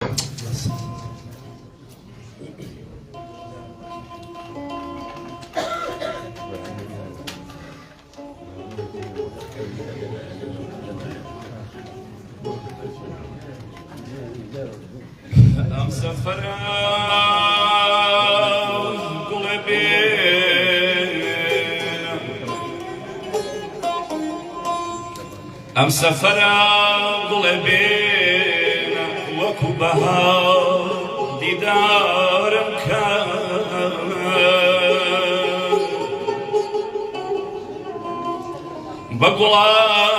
ام سفرة قلبي ام سفرة قلبي وكو بهار ديدارم كان بقلبي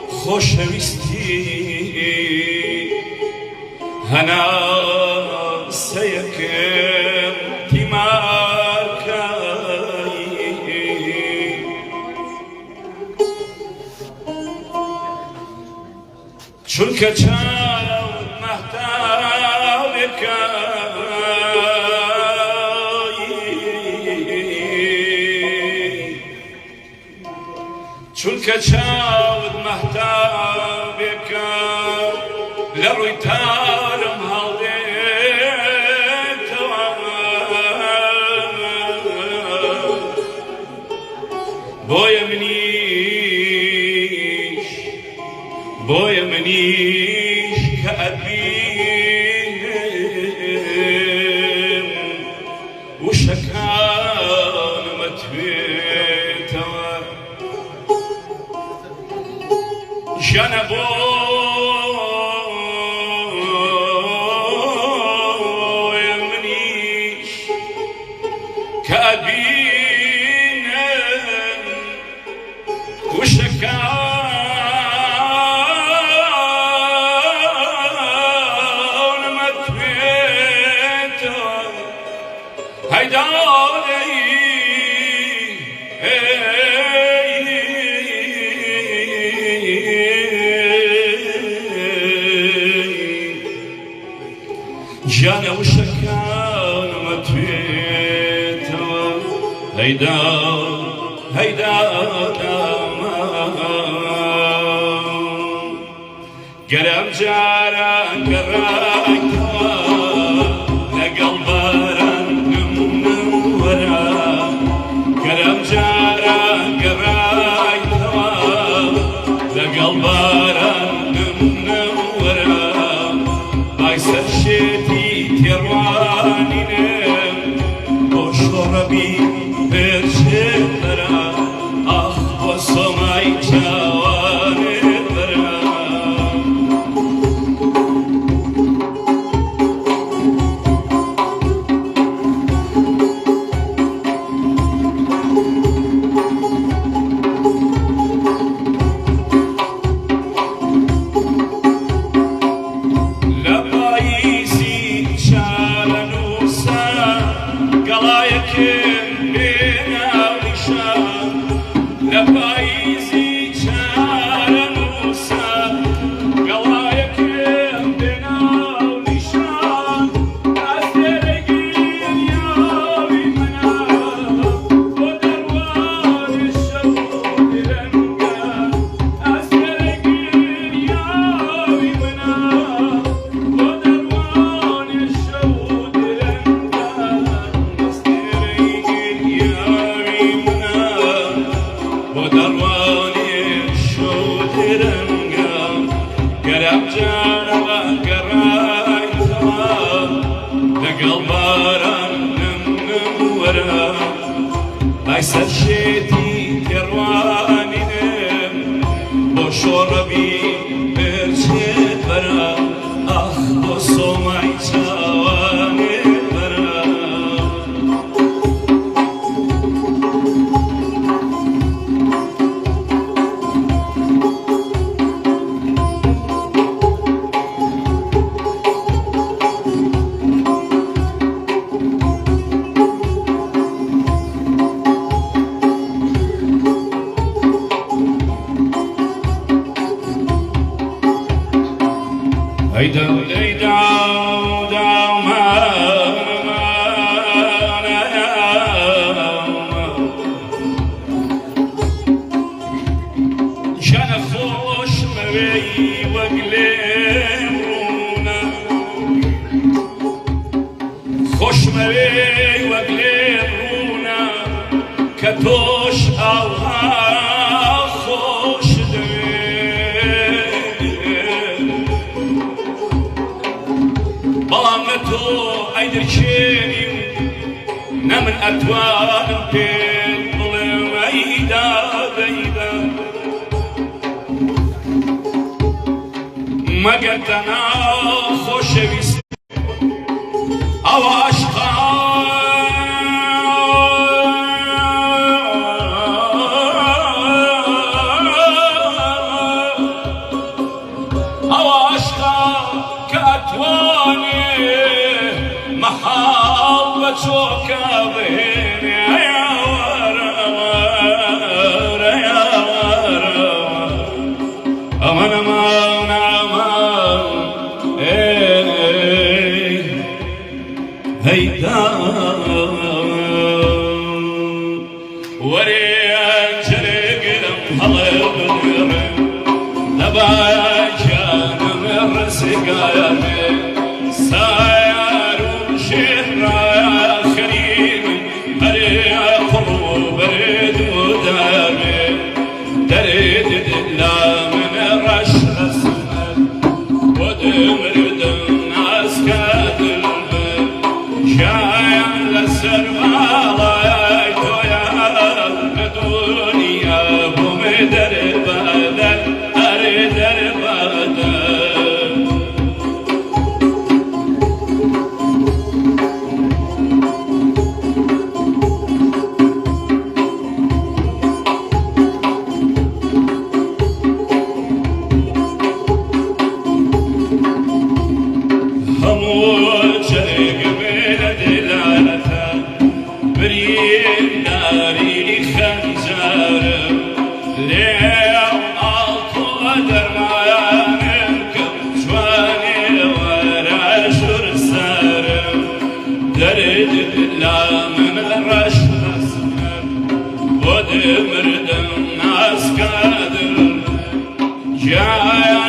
خوشویستی هنا سیکم تیمار کایی چون که چاود محتاب کایی چون که چاود محتاب لروی تارم هەڵدێتەوە بۆیە منیش کە ئەبینم وشەکانمە توێتەوە ژیانە كأبينا وشكاون متويتا هيداري جانا وشكاون متويتا هيدا قلم جاران قرايتوا لقلباران منورا قلم جاران قرايتوا لقلباران منورا بايسر شتي تروانينم وشربي برشترا آخ وسمعي جوانترا لبايسي شالنوسا قلايكم لبايزي شارن موسى قلايك بنا ونشان أسرقين يا بمنا ودروان الشوق لنقا أسرقين يا بمنا ودروان الشوق لنقا أسرقين يا بمنا ودرواني الشوق رنقا قلب جارة قرايتها لقلباران منورا بايسر شيتي ترواني بشربي برشت برا اخ بصومعي جواني برا هيدا وليدا وداوما خوش موی وقليرونا خوش موی وقليرونا كتوش آوها خوش بلام تو ايدر كيني نمن اتوان بين ظلم ايدا بيدا ما قدنا خوش بيس او عشقا او عشقا كاتواني محبتك بيني يا ورا يا ورا امان امان امان هيدا وريان شرق الحلب لبا كان من رسقاني ساير شهر خليل بريق بريد ودامي دريد دلا من رش السمر ودمر دم عسكاد البر شايع للسربالة يا بدنيا بمدر بدر أردر بدر ودمر دم عسكادر جاي